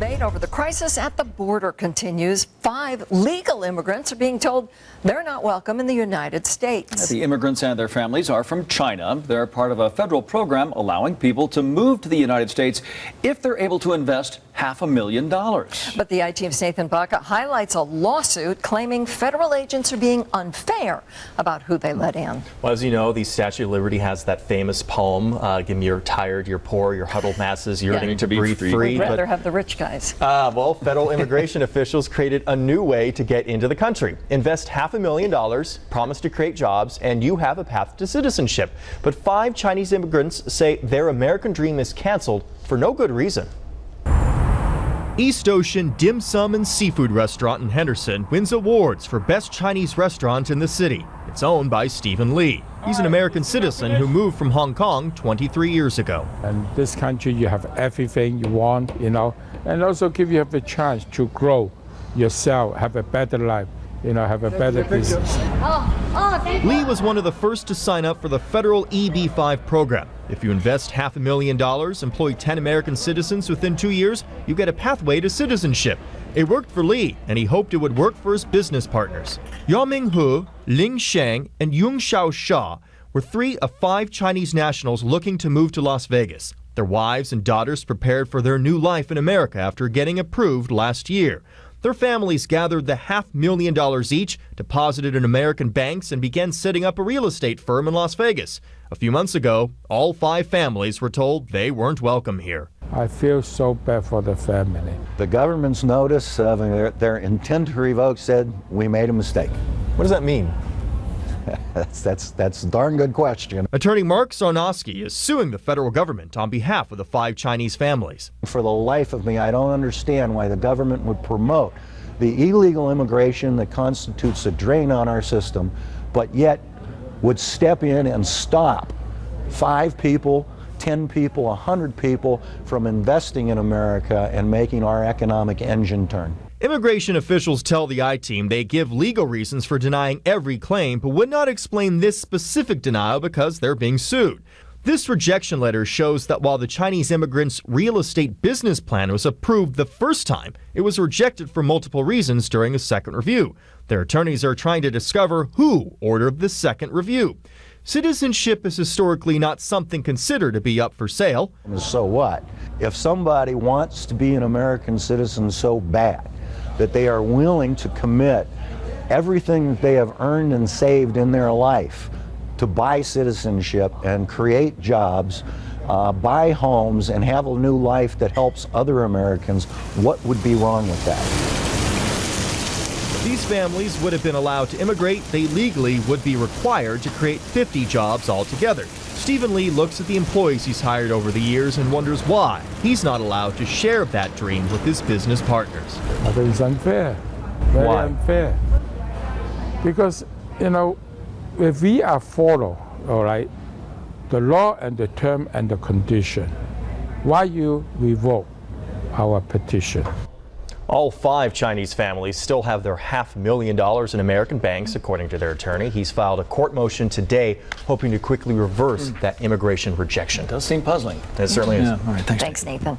debate over the crisis at the border continues. 5 legal immigrants are being told they're not welcome in the United States. The immigrants and their families are from China. They're part of a federal program allowing people to move to the United States if they're able to invest $500,000. But the I-Team's Nathan Baca highlights a lawsuit claiming federal agents are being unfair about who they let in. Well, as you know, the Statue of Liberty has that famous poem, give me you're tired, you're poor, you're huddled masses, you're yearning to breathe free. We'd rather have the rich guys. Well, federal immigration officials created a new way to get into the country. Invest $500,000, promise to create jobs, and you have a path to citizenship. But 5 Chinese immigrants say their American dream is canceled for no good reason. East Ocean Dim Sum and Seafood Restaurant in Henderson wins awards for Best Chinese Restaurant in the city. It's owned by Stephen Lee. He's an American citizen who moved from Hong Kong 23 years ago. In this country, you have everything you want, and also give you the chance to grow yourself, have a better life, have a better business. Lee was one of the first to sign up for the federal EB-5 program. If you invest $500,000, employ 10 American citizens within 2 years, you get a pathway to citizenship. It worked for Lee, and he hoped it would work for his business partners. Yao Minghu, Ling Sheng, and Yung Xiaosha were 3 of 5 Chinese nationals looking to move to Las Vegas. Their wives and daughters prepared for their new life in America after getting approved last year. Their families gathered the $500,000 each, deposited in American banks, and began setting up a real estate firm in Las Vegas. A few months ago, all 5 families were told they weren't welcome here. I feel so bad for the family. The government's notice of their intent to revoke said we made a mistake. What does that mean? That's a darn good question. Attorney Mark Dzarnoski is suing the federal government on behalf of the 5 Chinese families. For the life of me, I don't understand why the government would promote the illegal immigration that constitutes a drain on our system, but yet would step in and stop 5 people, 10 people, 100 people from investing in America and making our economic engine turn. Immigration officials tell the I-Team they give legal reasons for denying every claim, but would not explain this specific denial because they're being sued. This rejection letter shows that while the Chinese immigrants' real estate business plan was approved the first time, it was rejected for multiple reasons during a second review. Their attorneys are trying to discover who ordered the second review. Citizenship is historically not something considered to be up for sale. So what? If somebody wants to be an American citizen so bad that they are willing to commit everything that they have earned and saved in their life to buy citizenship and create jobs, buy homes, and have a new life that helps other Americans, what would be wrong with that? If these families would have been allowed to immigrate, they legally would be required to create 50 jobs altogether. Stephen Lee looks at the employees he's hired over the years and wonders why he's not allowed to share that dream with his business partners. I think it's unfair, very Why? unfair. Because, if we are follow, all right, the law and the term and the condition, why you revoke our petition? All 5 Chinese families still have their $500,000 in American banks, according to their attorney. He's filed a court motion today, hoping to quickly reverse that immigration rejection. It does seem puzzling. It certainly is. Yeah. All right, thanks. Thanks, Nathan.